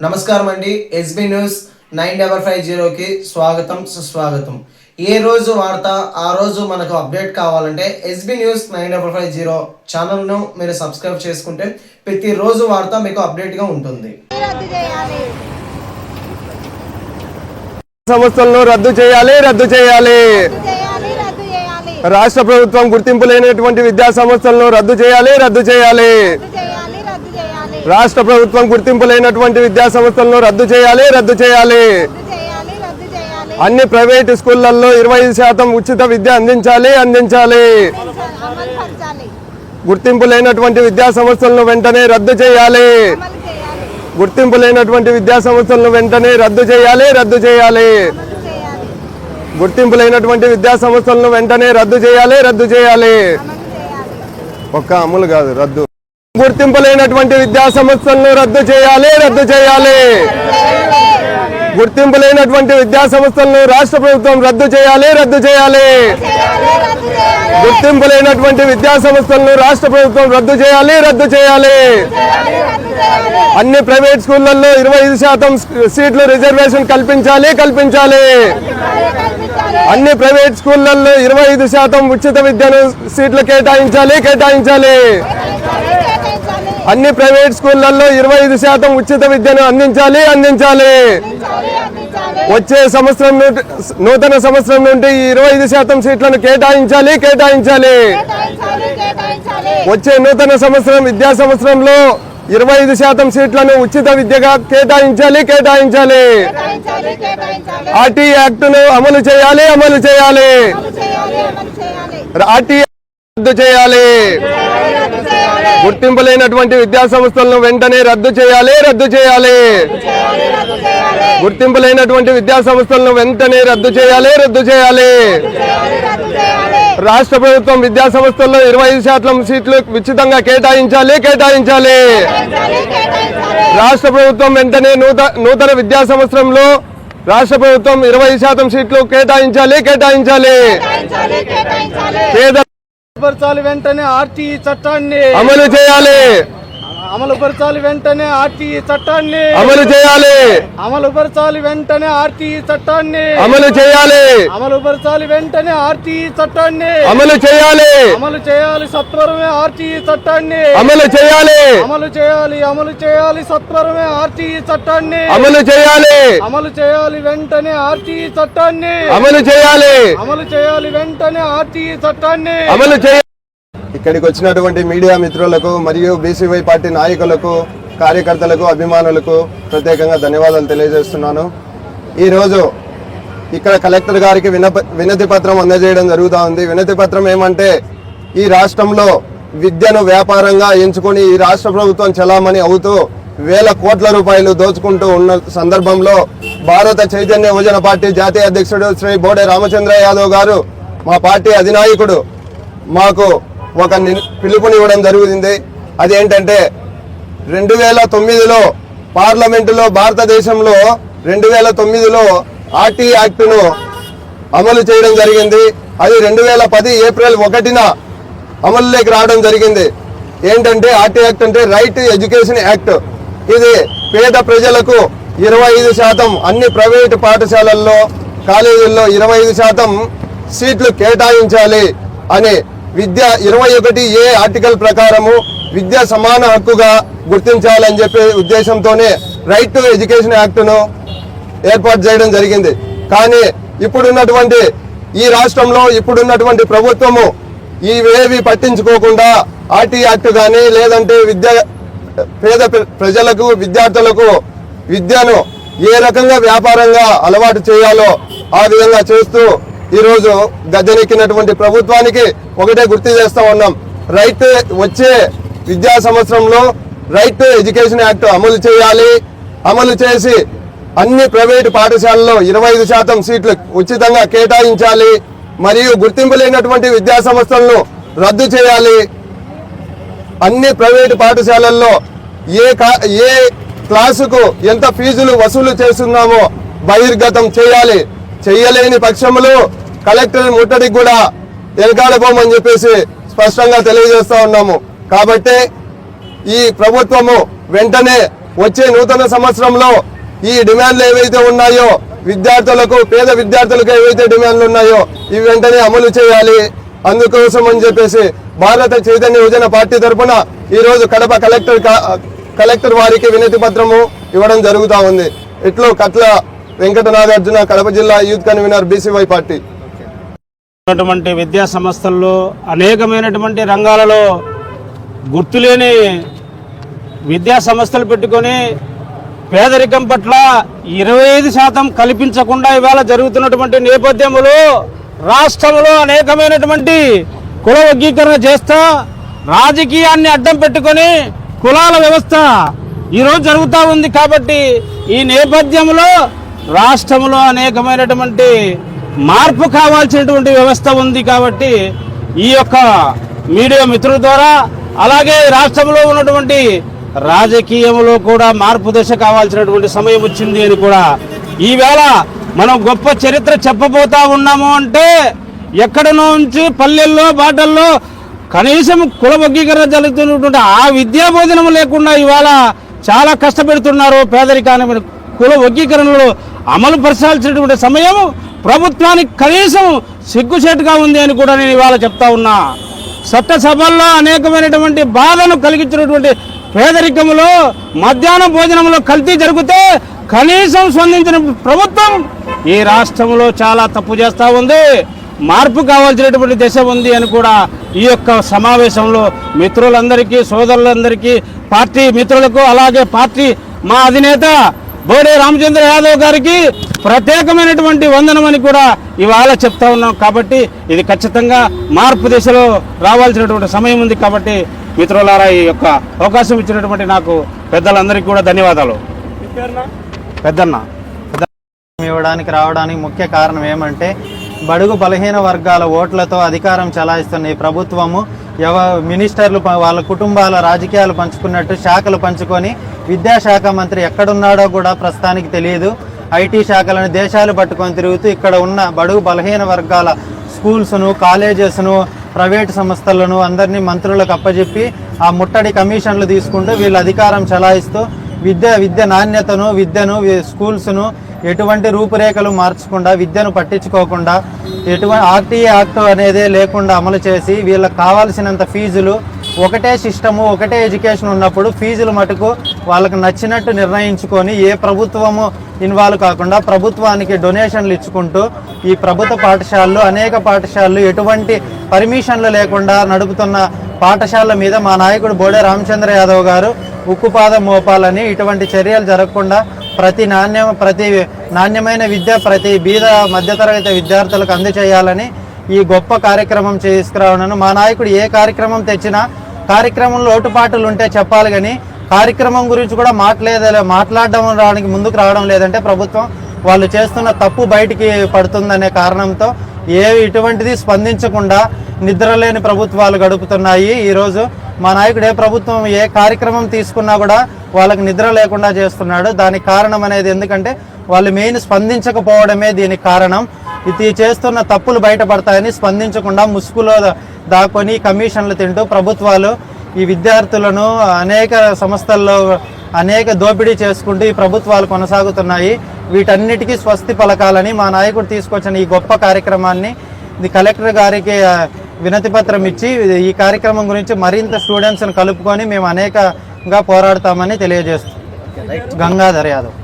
నమస్కారం అండి. SB news 9550కి స్వాగతం సుస్వాగతం. ఏ రోజు వార్త ఆ రోజు మనకు అప్డేట్ కావాలంటే ఎస్బీ న్యూస్ 9550 ఛానల్ను మీరు సబ్స్క్రైబ్ చేసుకుంటే ప్రతిరోజు వార్త మీకు అప్డేట్గా ఉంటుంది. సంస్థలను రద్దు చేయాలి. రాష్ట్ర ప్రభుత్వం గుర్తింపు లేనటువంటి విద్యా సంస్థలను రద్దు చేయాలి. రాష్ట్ర ప్రభుత్వం గుర్తింపు లేనటువంటి విద్యా సంస్థలను రద్దు చేయాలి. అన్ని ప్రైవేటు స్కూళ్లలో 25% ఉచిత విద్య అందించాలి. గుర్తింపు లేనటువంటి విద్యా సంస్థలను వెంటనే రద్దు చేయాలి. గుర్తింపు లేనటువంటి విద్యా సంస్థలను వెంటనే రద్దు చేయాలి. గుర్తింపు లేనటువంటి విద్యా సంస్థలను వెంటనే రద్దు చేయాలి. ఒక్క అమలు కాదు, రద్దు. గుర్తింపు లేనటువంటి విద్యా సంస్థలను రద్దు చేయాలి. గుర్తింపు లేనటువంటి విద్యా సంస్థలను రాష్ట్ర ప్రభుత్వం రద్దు చేయాలి. గుర్తింపు లేనటువంటి విద్యా సంస్థలను రాష్ట్ర ప్రభుత్వం రద్దు చేయాలి. అన్ని ప్రైవేట్ స్కూళ్లలో 25% సీట్లు రిజర్వేషన్ కల్పించాలి. అన్ని ప్రైవేట్ స్కూళ్లలో 25% ఉచిత విద్యను సీట్లు కేటాయించాలి. అన్ని ప్రైవేట్ స్కూళ్లలో 25% ఉచిత విద్యను అందించాలి. వచ్చే సంవత్సరం నూతన సంవత్సరం నుండి 25% సీట్లను కేటాయించాలి. వచ్చే నూతన సంవత్సరం విద్యా సంవత్సరంలో 25% సీట్లను ఉచిత విద్యగా కేటాయించాలి. ఆర్టీ యాక్ట్ను అమలు చేయాలి. ఆర్టీ రద్దు చేయాలి. గుర్తింపు లేనటువంటి విద్యా సంస్థలను వెంటనే రద్దు చేయాలి. గుర్తింపు లేనటువంటి విద్యా సంస్థలను వెంటనే రద్దు చేయాలి. రాష్ట్ర ప్రభుత్వం విద్యా సంస్థల్లో 25% సీట్లు ఉచితంగా కేటాయించాలి. రాష్ట్ర ప్రభుత్వం వెంటనే నూతన విద్యా సంవత్సరంలో రాష్ట్ర ప్రభుత్వం 20% సీట్లు కేటాయించాలి. వెంటనే ఆర్టీఈ చట్టాన్ని అమలుపరచాలి. వెంటనే ఆర్టీఈ చట్టాన్ని అమలుపరచాలి. వెంటనే ఆర్టీఈ చట్టాన్ని వెంటనే ఆర్టీఈ చట్టాన్ని అమలు చేయాలి. సత్వరమే ఆర్టీఈ చట్టాన్ని అమలు చేయాలి. సత్వరమే ఆర్టీఈ చట్టాన్ని అమలు చేయాలి. వెంటనే ఆర్టీఈ చట్టాన్ని అమలు చేయాలి. వెంటనే ఆర్టీఈ చట్టాన్ని ఇక్కడికి వచ్చినటువంటి మీడియా మిత్రులకు మరియు బీసీవై పార్టీ నాయకులకు, కార్యకర్తలకు, అభిమానులకు ప్రత్యేకంగా ధన్యవాదాలు తెలియజేస్తున్నాను. ఈరోజు ఇక్కడ కలెక్టర్ గారికి వినతి పత్రం అందజేయడం జరుగుతూ ఉంది. వినతి పత్రం ఏమంటే, ఈ రాష్ట్రంలో విద్యను వ్యాపారంగా ఎంచుకొని ఈ రాష్ట్ర ప్రభుత్వం చలామణి అవుతూ వేల కోట్ల రూపాయలు దోచుకుంటూ ఉన్న సందర్భంలో భారత చైతన్య యువజన పార్టీ జాతీయ అధ్యక్షుడు శ్రీ బోడే రామచంద్ర యాదవ్ గారు, మా పార్టీ అధినాయకుడు, మాకు ఒక పిలుపునివ్వడం జరుగుతుంది. అదేంటంటే 2009లో పార్లమెంటులో, భారతదేశంలో 2009లో ఆర్టీ యాక్ట్ను అమలు చేయడం జరిగింది. అది 2010 ఏప్రిల్ 1న అమలులోకి రావడం జరిగింది. ఏంటంటే ఆర్టీ యాక్ట్ అంటే రైట్ ఎడ్యుకేషన్ యాక్ట్. ఇది పేద ప్రజలకు 25% అన్ని ప్రైవేటు పాఠశాలల్లో, కాలేజీల్లో 25% సీట్లు కేటాయించాలి అని విద్య 21A ఆర్టికల్ ప్రకారము విద్య సమాన హక్కుగా గుర్తించాలని చెప్పే ఉద్దేశంతోనే రైట్ టు ఎడ్యుకేషన్ యాక్ట్ను ఏర్పాటు చేయడం జరిగింది. కానీ ఇప్పుడున్నటువంటి ఈ రాష్ట్రంలో ఇప్పుడున్నటువంటి ప్రభుత్వము ఇవేవి పట్టించుకోకుండా ఆర్టీ యాక్ట్ కానీ, లేదంటే పేద ప్రజలకు, విద్యార్థులకు విద్యను ఏ రకంగా వ్యాపారంగా అలవాటు చేయాలో ఆ విధంగా చేస్తూ ఈరోజు గద్దెనెక్కినటువంటి ప్రభుత్వానికి ఒకటే గుర్తు చేస్తా ఉన్నాం. వచ్చే విద్యా సంవత్సరంలో రైట్ టు ఎడ్యుకేషన్ యాక్ట్ అమలు చేసి అన్ని ప్రైవేటు పాఠశాలల్లో 25% సీట్లు ఉచితంగా కేటాయించాలి. మరియు గుర్తింపు లేనటువంటి విద్యా సంస్థలను రద్దు చేయాలి. అన్ని ప్రైవేటు పాఠశాలల్లో ఏ క్లాసుకు ఎంత ఫీజులు వసూలు చేస్తున్నామో బహిర్గతం చేయాలి. చెయ్యలేని పక్షంలో కలెక్టర్ ముట్టడికి కూడా వెనకాడబోమని చెప్పేసి స్పష్టంగా తెలియజేస్తా ఉన్నాము. కాబట్టి ఈ ప్రభుత్వము వెంటనే వచ్చే నూతన సంవత్సరంలో ఈ డిమాండ్లు ఏవైతే ఉన్నాయో విద్యార్థులకు, పేద విద్యార్థులకు ఏవైతే డిమాండ్లు ఉన్నాయో ఇవి వెంటనే అమలు చేయాలి. అందుకోసం అని చెప్పేసి భారత చైతన్య యువజన పార్టీ తరఫున ఈరోజు కడప కలెక్టర్ వారికి వినతి పత్రము ఇవ్వడం జరుగుతూ ఉంది. ఇట్లో కట్ల వెంకట నాగార్జున, కడప జిల్లా యూత్ కన్వీనర్ బీసీవై పార్టీ. విద్యా సంస్థల్లో అనేకమైనటువంటి రంగాలలో గుర్తులేని విద్యా సంస్థలు పెట్టుకొని పేదరికం పట్ల 25% కల్పించకుండా ఇవాళ జరుగుతున్నటువంటి నేపథ్యంలో రాష్ట్రంలో అనేకమైనటువంటి కుల వర్గీకరణ చేస్తా రాజకీయాన్ని అడ్డం పెట్టుకొని కులాల వ్యవస్థ ఈరోజు జరుగుతూ ఉంది. కాబట్టి ఈ నేపథ్యంలో రాష్ట్రంలో అనేకమైనటువంటి మార్పు కావాల్సినటువంటి వ్యవస్థ ఉంది. కాబట్టి ఈ యొక్క మీడియా మిత్రుల ద్వారా అలాగే రాష్ట్రంలో ఉన్నటువంటి రాజకీయంలో కూడా మార్పు దశ కావాల్సినటువంటి సమయం వచ్చింది అని కూడా ఈవేళ మనం గొప్ప చరిత్ర చెప్పబోతా ఉన్నాము. అంటే ఎక్కడ నుంచి పల్లెల్లో బాటల్లో కనీసం కుల వర్గీకరణ జరుగుతున్నటువంటి ఆ విద్యా బోధనం లేకుండా ఇవాళ చాలా కష్టపెడుతున్నారు. పేదరికాన్ని కుల వర్గీకరణలో అమలు పరచాల్సినటువంటి సమయం ప్రభుత్వానికి కనీసం సిగ్గుచేటుగా ఉంది అని కూడా నేను ఇవాళ చెప్తా ఉన్నా. చట్టసభల్లో అనేకమైనటువంటి బాధను కలిగించినటువంటి పేదరికంలో మధ్యాహ్నం భోజనంలో కల్తీ జరిగితే కనీసం స్పందించిన ప్రభుత్వం ఈ రాష్ట్రంలో చాలా తప్పు చేస్తూ ఉంది. మార్పు కావాల్సినటువంటి దశ ఉంది అని కూడా ఈ యొక్క సమావేశంలో మిత్రులందరికీ, సోదరులందరికీ, పార్టీ మిత్రులకు అలాగే పార్టీ మా అధినేత బోడే రామచంద్ర యాదవ్ గారికి ప్రత్యేకమైనటువంటి వందనమని కూడా ఇవాళ చెప్తా ఉన్నాం. కాబట్టి ఇది ఖచ్చితంగా మార్పు దిశలో రావాల్సినటువంటి సమయం ఉంది. కాబట్టి మిత్రులారా ఈ యొక్క అవకాశం ఇచ్చినటువంటి నాకు పెద్దలందరికీ కూడా ధన్యవాదాలు. పెద్దన్న ఇవ్వడానికి రావడానికి ముఖ్య కారణం ఏమంటే బడుగు బలహీన వర్గాల ఓట్లతో అధికారం చలాయిస్తున్న ఈ ప్రభుత్వము మినిస్టర్లు వాళ్ళ కుటుంబాల రాజకీయాలు పంచుకున్నట్టు శాఖలు పంచుకొని విద్యాశాఖ మంత్రి ఎక్కడున్నాడో కూడా ప్రస్తుతానికి తెలియదు. ఐటీ శాఖలను దేశాలు పట్టుకొని తిరుగుతూ ఇక్కడ ఉన్న బడుగు బలహీన వర్గాల స్కూల్స్ను, కాలేజెస్ను, ప్రైవేటు సంస్థలను అందరినీ మంత్రులకు అప్పచెప్పి ఆ ముట్టడి కమిషన్లు తీసుకుంటూ వీళ్ళు అధికారం చలాయిస్తూ విద్య నాణ్యతను, విద్యను, స్కూల్స్ను ఎటువంటి రూపురేఖలు మార్చకుండా, విద్యను పట్టించుకోకుండా, ఎటువంటి ఆర్టీఏ యాక్ట్ అనేది లేకుండా అమలు చేసి వీళ్ళకి కావాల్సినంత ఫీజులు, ఒకటే సిస్టము, ఒకటే ఎడ్యుకేషన్ ఉన్నప్పుడు ఫీజులు మటుకు వాళ్ళకు నచ్చినట్టు నిర్ణయించుకొని ఏ ప్రభుత్వము ఇన్వాల్వ్ కాకుండా ప్రభుత్వానికి డొనేషన్లు ఇచ్చుకుంటూ ఈ ప్రభుత్వ పాఠశాలలు, అనేక పాఠశాలలు ఎటువంటి పర్మిషన్లు లేకుండా నడుపుతున్న పాఠశాలల మీద మా నాయకుడు బోడే రామచంద్ర యాదవ్ గారు ఉక్కుపాదం మోపాలని, ఇటువంటి చర్యలు జరగకుండా ప్రతి నాణ్యమైన విద్య ప్రతి బీద మధ్యతరగతి విద్యార్థులకు అందజేయాలని ఈ గొప్ప కార్యక్రమం తీసుకురావడం. మా నాయకుడు ఏ కార్యక్రమం తెచ్చినా కార్యక్రమంలో లోటుపాట్లు ఉంటే చెప్పాలి, కానీ కార్యక్రమం గురించి కూడా మాట్లాడడానికి ముందుకు రావడం లేదంటే ప్రభుత్వం వాళ్ళు చేస్తున్న తప్పు బయటికి పడుతుందనే కారణంతో ఇటువంటిది స్పందించకుండా నిద్రలేని ప్రభుత్వాలు గడుపుతున్నాయి. ఈరోజు మా నాయకుడు ఏ ప్రభుత్వం ఏ కార్యక్రమం తీసుకున్నా కూడా వాళ్ళకి నిద్ర లేకుండా చేస్తున్నాడు. దానికి కారణం అనేది ఎందుకంటే వాళ్ళు మెయిన్ స్పందించకపోవడమే దీనికి కారణం. ఇది చేస్తున్న తప్పులు బయటపడతాయని స్పందించకుండా ముసుగులో దాక్కొని కమిషన్లు తింటూ ప్రభుత్వాలు ఈ విద్యార్థులను అనేక సంస్థల్లో అనేక దోపిడీ చేసుకుంటూ ఈ ప్రభుత్వాలు కొనసాగుతున్నాయి. వీటన్నిటికీ స్వస్తి పలకాలని మా నాయకుడు తీసుకొచ్చిన ఈ గొప్ప కార్యక్రమాన్ని ఇది కలెక్టర్ గారికి వినతి పత్రం ఇచ్చి ఈ కార్యక్రమం గురించి మరింత స్టూడెంట్స్ని కలుపుకొని మేము అనేకంగా పోరాడతామని తెలియజేస్తాం. గంగాధర్ యాదవ్.